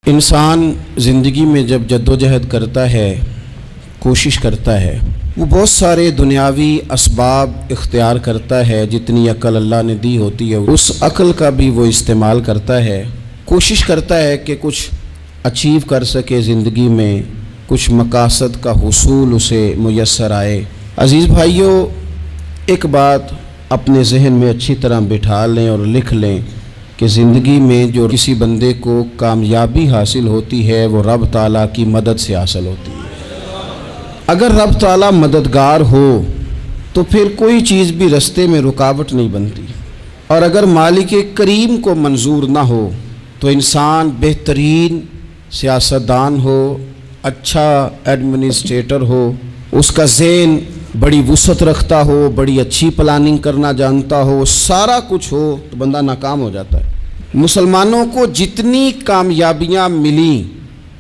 انسان زندگی میں جب جدوجہد کرتا ہے، کوشش کرتا ہے، وہ بہت سارے دنیاوی اسباب اختیار کرتا ہے۔ جتنی عقل اللہ نے دی ہوتی ہے اس عقل کا بھی وہ استعمال کرتا ہے، کوشش کرتا ہے کہ کچھ اچیو کر سکے زندگی میں، کچھ مقاصد کا حصول اسے میسر آئے۔ عزیز بھائیوں، ایک بات اپنے ذہن میں اچھی طرح بٹھا لیں اور لکھ لیں کہ زندگی میں جو کسی بندے کو کامیابی حاصل ہوتی ہے وہ رب تعالیٰ کی مدد سے حاصل ہوتی ہے۔ اگر رب تعالیٰ مددگار ہو تو پھر کوئی چیز بھی رستے میں رکاوٹ نہیں بنتی، اور اگر مالک کریم کو منظور نہ ہو تو انسان بہترین سیاستدان ہو، اچھا ایڈمنسٹریٹر ہو، اس کا ذہن بڑی وسعت رکھتا ہو، بڑی اچھی پلاننگ کرنا جانتا ہو، سارا کچھ ہو، تو بندہ ناکام ہو جاتا ہے۔ مسلمانوں کو جتنی کامیابیاں ملیں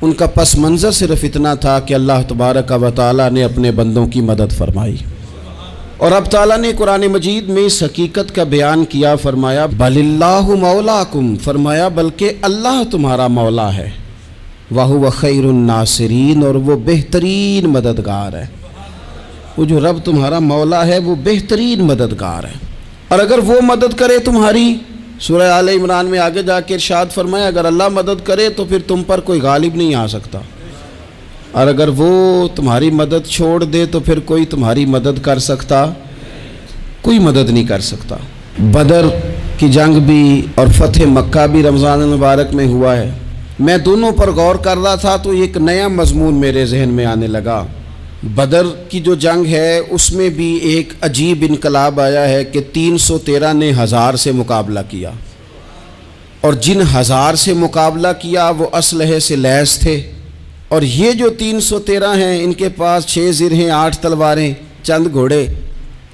ان کا پس منظر صرف اتنا تھا کہ اللہ تبارک و تعالیٰ نے اپنے بندوں کی مدد فرمائی، اور اب تعالیٰ نے قرآن مجید میں اس حقیقت کا بیان کیا، فرمایا بل اللہ مولاکم، فرمایا بلکہ اللہ تمہارا مولا ہے، وَهُوَ خَيْرُ النَّاصِرِينَ، اور وہ بہترین مددگار ہے۔ وہ جو رب تمہارا مولا ہے وہ بہترین مددگار ہے، اور اگر وہ مدد کرے تمہاری، سورہ آل عمران میں آگے جا کے ارشاد فرمایا اگر اللہ مدد کرے تو پھر تم پر کوئی غالب نہیں آ سکتا، اور اگر وہ تمہاری مدد چھوڑ دے تو پھر کوئی تمہاری مدد کر سکتا، کوئی مدد نہیں کر سکتا۔ بدر کی جنگ بھی اور فتح مکہ بھی رمضان المبارک میں ہوا ہے۔ میں دونوں پر غور کر رہا تھا تو ایک نیا مضمون میرے ذہن میں آنے لگا۔ بدر کی جو جنگ ہے اس میں بھی ایک عجیب انقلاب آیا ہے کہ 313 نے 1000 سے مقابلہ کیا، اور جن 1000 سے مقابلہ کیا وہ اسلحے سے لیس تھے، اور یہ جو 313 ہیں ان کے پاس 6 زرہیں، 8 تلواریں، چند گھوڑے،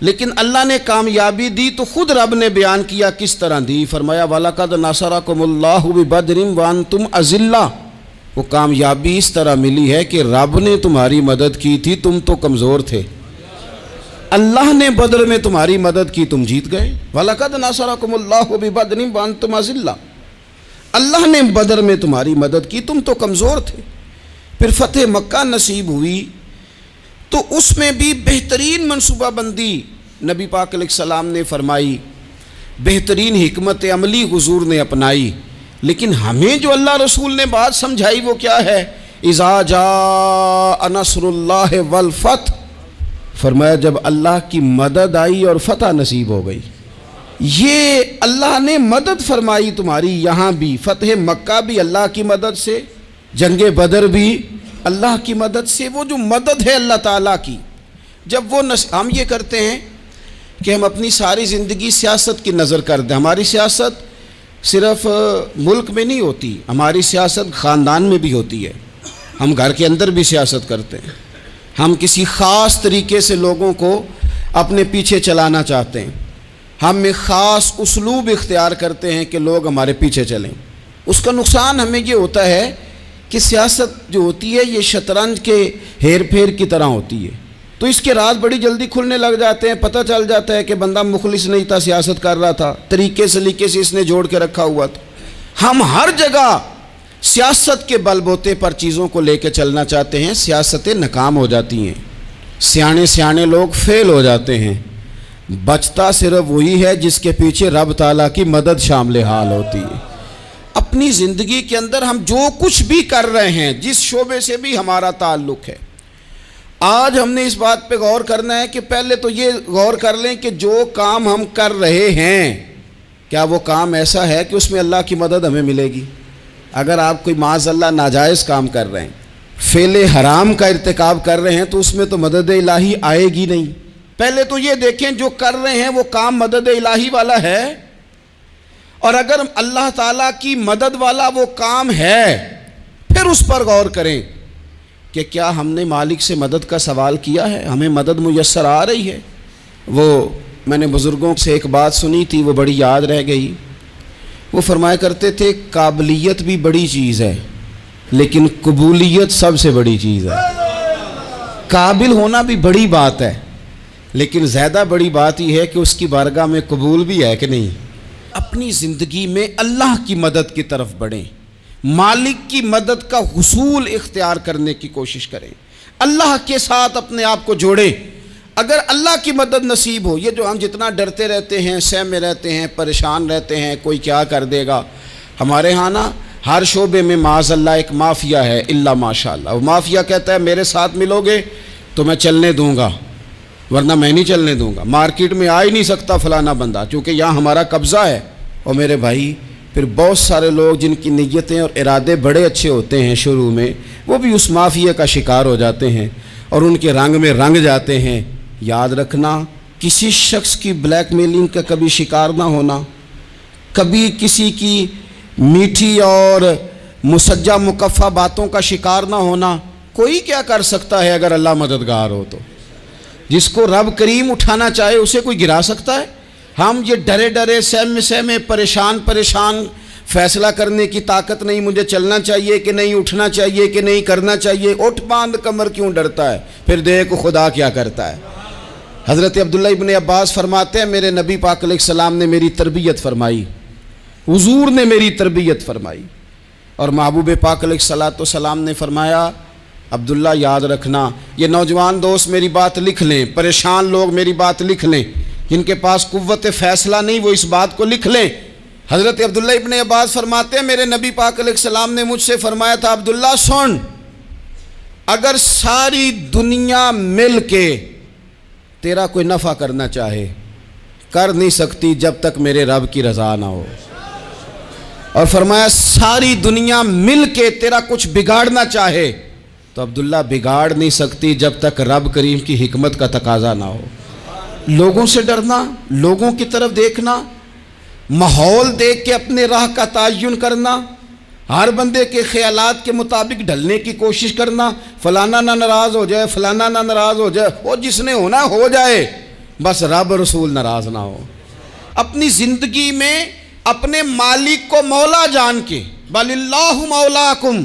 لیکن اللہ نے کامیابی دی تو خود رب نے بیان کیا کس طرح دی، فرمایا وَلَقَدْ نَصَرَكُمُ اللَّهُ بِبَدْرٍ وَأَنْتُمْ أَذِلَّةٌ۔ وہ کامیابی اس طرح ملی ہے کہ رب نے تمہاری مدد کی تھی، تم تو کمزور تھے، اللہ نے بدر میں تمہاری مدد کی، تم جیت گئے۔ وَلَقَدْ نَصَرَكُمُ اللَّهُ بِبَدْرٍ وَأَنْتُمْ أَذِلَّةٌ، اللہ نے بدر میں تمہاری مدد کی، تم تو کمزور تھے۔ پھر فتح مکہ نصیب ہوئی تو اس میں بھی بہترین منصوبہ بندی نبی پاک علیہ السلام نے فرمائی، بہترین حکمت عملی حضور نے اپنائی، لیکن ہمیں جو اللہ رسول نے بات سمجھائی وہ کیا ہے؟ اِذَا جَاءَ نَصْرُ اللَّهِ وَالْفَتْحُ، فرمایا جب اللہ کی مدد آئی اور فتح نصیب ہو گئی۔ یہ اللہ نے مدد فرمائی تمہاری، یہاں بھی فتح مکہ بھی اللہ کی مدد سے، جنگ بدر بھی اللہ کی مدد سے۔ وہ جو مدد ہے اللہ تعالیٰ کی، جب وہ ہم یہ کرتے ہیں کہ ہم اپنی ساری زندگی سیاست کی نظر کر دیں۔ ہماری سیاست صرف ملک میں نہیں ہوتی، ہماری سیاست خاندان میں بھی ہوتی ہے، ہم گھر کے اندر بھی سیاست کرتے ہیں، ہم کسی خاص طریقے سے لوگوں کو اپنے پیچھے چلانا چاہتے ہیں، ہم ایک خاص اسلوب اختیار کرتے ہیں کہ لوگ ہمارے پیچھے چلیں۔ اس کا نقصان ہمیں یہ ہوتا ہے کہ سیاست جو ہوتی ہے یہ شطرنج کے ہیر پھیر کی طرح ہوتی ہے، تو اس کے راز بڑی جلدی کھلنے لگ جاتے ہیں، پتہ چل جاتا ہے کہ بندہ مخلص نہیں تھا، سیاست کر رہا تھا، طریقے سلیقے سے اس نے جوڑ کے رکھا ہوا تھا۔ ہم ہر جگہ سیاست کے بل بوتے پر چیزوں کو لے کے چلنا چاہتے ہیں، سیاستیں ناکام ہو جاتی ہیں، سیانے لوگ فیل ہو جاتے ہیں، بچتا صرف وہی ہے جس کے پیچھے رب تعالیٰ کی مدد شامل حال ہوتی ہے۔ اپنی زندگی کے اندر ہم جو کچھ بھی کر رہے ہیں، جس شعبے سے بھی ہمارا تعلق ہے، آج ہم نے اس بات پہ غور کرنا ہے کہ پہلے تو یہ غور کر لیں کہ جو کام ہم کر رہے ہیں کیا وہ کام ایسا ہے کہ اس میں اللہ کی مدد ہمیں ملے گی؟ اگر آپ کوئی معاذ اللہ ناجائز کام کر رہے ہیں، فعل حرام کا ارتکاب کر رہے ہیں، تو اس میں تو مدد الہی آئے گی نہیں۔ پہلے تو یہ دیکھیں جو کر رہے ہیں وہ کام مدد الہی والا ہے، اور اگر اللہ تعالیٰ کی مدد والا وہ کام ہے پھر اس پر غور کریں کہ کیا ہم نے مالک سے مدد کا سوال کیا ہے، ہمیں مدد میسر آ رہی ہے۔ وہ میں نے بزرگوں سے ایک بات سنی تھی، وہ بڑی یاد رہ گئی۔ وہ فرمایا کرتے تھے قابلیت بھی بڑی چیز ہے لیکن قبولیت سب سے بڑی چیز ہے۔ قابل ہونا بھی بڑی بات ہے لیکن زیادہ بڑی بات یہ ہے کہ اس کی بارگاہ میں قبول بھی ہے کہ نہیں۔ اپنی زندگی میں اللہ کی مدد کی طرف بڑھیں، مالک کی مدد کا حصول اختیار کرنے کی کوشش کریں، اللہ کے ساتھ اپنے آپ کو جوڑیں۔ اگر اللہ کی مدد نصیب ہو، یہ جو ہم جتنا ڈرتے رہتے ہیں، سہمے رہتے ہیں، پریشان رہتے ہیں کوئی کیا کر دے گا، ہمارے ہاں نا ہر شعبے میں معاذ اللہ ایک مافیا ہے، الا ماشاء اللہ۔ وہ مافیا کہتا ہے میرے ساتھ ملو گے تو میں چلنے دوں گا، ورنہ میں نہیں چلنے دوں گا، مارکیٹ میں آ ہی نہیں سکتا فلانا بندہ، چونکہ یہاں ہمارا قبضہ ہے۔ اور میرے بھائی پھر بہت سارے لوگ جن کی نیتیں اور ارادے بڑے اچھے ہوتے ہیں شروع میں، وہ بھی اس مافیا کا شکار ہو جاتے ہیں اور ان کے رنگ میں رنگ جاتے ہیں۔ یاد رکھنا، کسی شخص کی بلیک میلنگ کا کبھی شکار نہ ہونا، کبھی کسی کی میٹھی اور مسجع مکفہ باتوں کا شکار نہ ہونا۔ کوئی کیا کر سکتا ہے اگر اللہ مددگار ہو تو؟ جس کو رب کریم اٹھانا چاہے اسے کوئی گرا سکتا ہے؟ ہم یہ ڈرے ڈرے سہمے پریشان فیصلہ کرنے کی طاقت نہیں، مجھے چلنا چاہیے کہ نہیں، اٹھنا چاہیے کہ نہیں، کرنا چاہیے، اٹھ باندھ کمر کیوں ڈرتا ہے؟ پھر دیکھ خدا کیا کرتا ہے۔ حضرت عبداللہ ابن عباس فرماتے ہیں میرے نبی پاک علیہ السلام نے میری تربیت فرمائی، حضور نے میری تربیت فرمائی، اور محبوب پاک علیہ السلام نے فرمایا عبداللہ یاد رکھنا، یہ نوجوان دوست میری بات لکھ لیں، پریشان لوگ میری بات لکھ لیں، جن کے پاس قوت فیصلہ نہیں وہ اس بات کو لکھ لیں۔ حضرت عبداللہ ابن عباس فرماتے ہیں میرے نبی پاک علیہ السلام نے مجھ سے فرمایا تھا عبداللہ سن، اگر ساری دنیا مل کے تیرا کوئی نفع کرنا چاہے کر نہیں سکتی جب تک میرے رب کی رضا نہ ہو، اور فرمایا ساری دنیا مل کے تیرا کچھ بگاڑنا چاہے تو عبداللہ بگاڑ نہیں سکتی جب تک رب کریم کی حکمت کا تقاضا نہ ہو۔ لوگوں سے ڈرنا، لوگوں کی طرف دیکھنا، ماحول دیکھ کے اپنے راہ کا تعین کرنا، ہر بندے کے خیالات کے مطابق ڈھلنے کی کوشش کرنا، فلانا نہ ناراض ہو جائے، فلانا نہ ناراض ہو جائے، وہ جس نے ہونا ہو جائے، بس رب رسول ناراض نہ ہو۔ اپنی زندگی میں اپنے مالک کو مولا جان کے، بل اللہ مولاکم،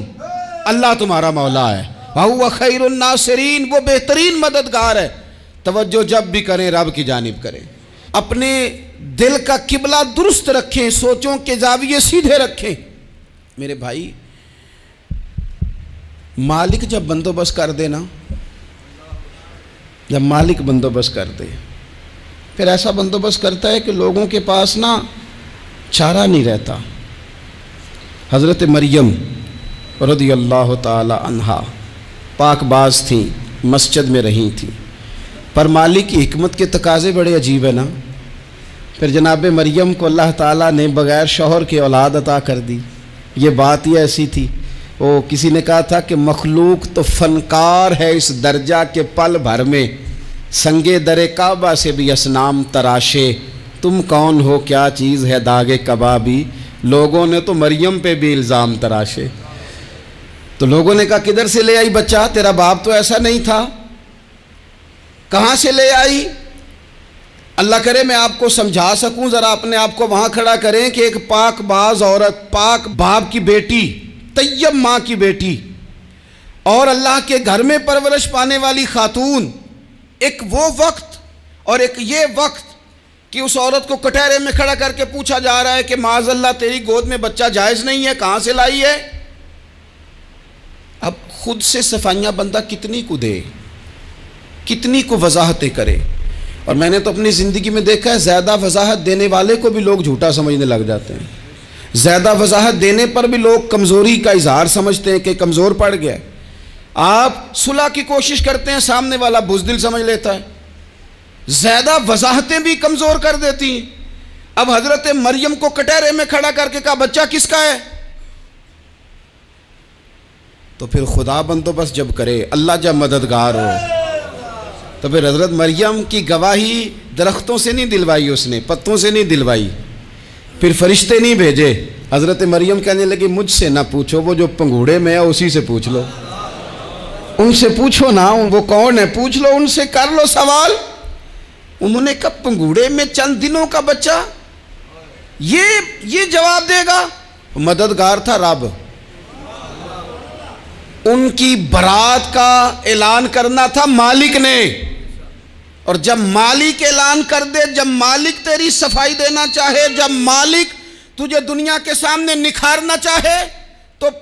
اللہ تمہارا مولا ہے، وَهُوَ خَيْرُ النَّاصِرِينَ، وہ بہترین مددگار ہے۔ توجہ جب بھی کریں رب کی جانب کریں، اپنے دل کا قبلہ درست رکھیں، سوچوں کے زاویے سیدھے رکھیں۔ میرے بھائی مالک جب بندوبست کر دے نا، جب مالک بندوبست کر دے پھر ایسا بندوبست کرتا ہے کہ لوگوں کے پاس نا چارہ نہیں رہتا۔ حضرت مریم رضی اللہ تعالی عنہا پاک باز تھیں، مسجد میں رہی تھیں، پر مالک کی حکمت کے تقاضے بڑے عجیب ہے نا۔ پھر جناب مریم کو اللہ تعالیٰ نے بغیر شوہر کے اولاد عطا کر دی۔ یہ بات ہی ایسی تھی، وہ کسی نے کہا تھا کہ مخلوق تو فنکار ہے اس درجہ کے پل بھر میں سنگے در کعبہ سے بھی اصنام تراشے، تم کون ہو کیا چیز ہے داغ کبابی، لوگوں نے تو مریم پہ بھی الزام تراشے۔ تو لوگوں نے کہا کدھر سے لے آئی بچہ، تیرا باپ تو ایسا نہیں تھا، کہاں سے لے آئی؟ اللہ کرے میں آپ کو سمجھا سکوں، ذرا اپنے آپ کو وہاں کھڑا کریں کہ ایک پاک باز عورت، پاک باپ کی بیٹی، طیب ماں کی بیٹی، اور اللہ کے گھر میں پرورش پانے والی خاتون، ایک وہ وقت اور ایک یہ وقت کہ اس عورت کو کٹہرے میں کھڑا کر کے پوچھا جا رہا ہے کہ معاذ اللہ تیری گود میں بچہ جائز نہیں ہے، کہاں سے لائی ہے؟ اب خود سے صفائیاں بندہ کتنی کو دے، کتنی کو وضاحتیں کرے۔ اور میں نے تو اپنی زندگی میں دیکھا ہے زیادہ وضاحت دینے والے کو بھی لوگ جھوٹا سمجھنے لگ جاتے ہیں، زیادہ وضاحت دینے پر بھی لوگ کمزوری کا اظہار سمجھتے ہیں کہ کمزور پڑ گیا ہے۔ آپ صلح کی کوشش کرتے ہیں، سامنے والا بزدل سمجھ لیتا ہے، زیادہ وضاحتیں بھی کمزور کر دیتی ہیں۔ اب حضرت مریم کو کٹہرے میں کھڑا کر کے کہا بچہ کس کا ہے؟ تو پھر خدا بندوبست جب کرے، اللہ جب مددگار ہو، تو پھر حضرت مریم کی گواہی درختوں سے نہیں دلوائی، اس نے پتوں سے نہیں دلوائی، پھر فرشتے نہیں بھیجے۔ حضرت مریم کہنے لگی مجھ سے نہ پوچھو، وہ جو پنگوڑے میں ہے اسی سے پوچھ لو، ان سے پوچھو نا، وہ کون ہے پوچھ لو، ان سے کر لو سوال۔ انہوں نے کہا پنگوڑے میں چند دنوں کا بچہ یہ جواب دے گا؟ مددگار تھا رب، ان کی برات کا اعلان کرنا تھا مالک نے، اور جب مالک اعلان کر دے، جب مالک تیری صفائی دینا چاہے، جب مالک تجھے دنیا کے سامنے نکھارنا چاہے، تو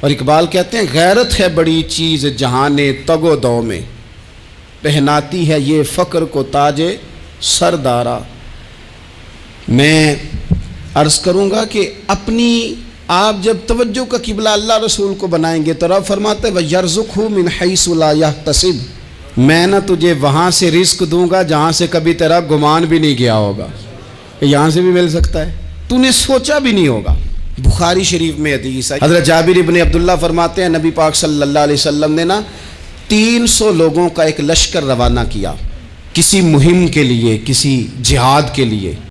اور اقبال کہتے ہیں غیرت ہے بڑی چیز جہان تگ و دو میں، پہناتی ہے یہ فقر کو تاج سردارا۔ میں عرض کروں گا کہ اپنی آپ جب توجہ کا قبلہ اللہ رسول کو بنائیں گے تو رب فرماتے ہیں وَيَرْزُقْهُ مِنْ حَيْثُ لَا يَحْتَسِبُ، میں نہ تجھے وہاں سے رزق دوں گا جہاں سے کبھی تیرا گمان بھی نہیں گیا ہوگا، یہاں سے بھی مل سکتا ہے، تو نے سوچا بھی نہیں ہوگا۔ بخاری شریف میں حدیث ہے، حضرت جابر ابن عبداللہ فرماتے ہیں نبی پاک صلی اللہ علیہ وسلم نے نا 300 لوگوں کا ایک لشکر روانہ کیا کسی مہم کے لیے، کسی جہاد کے لیے۔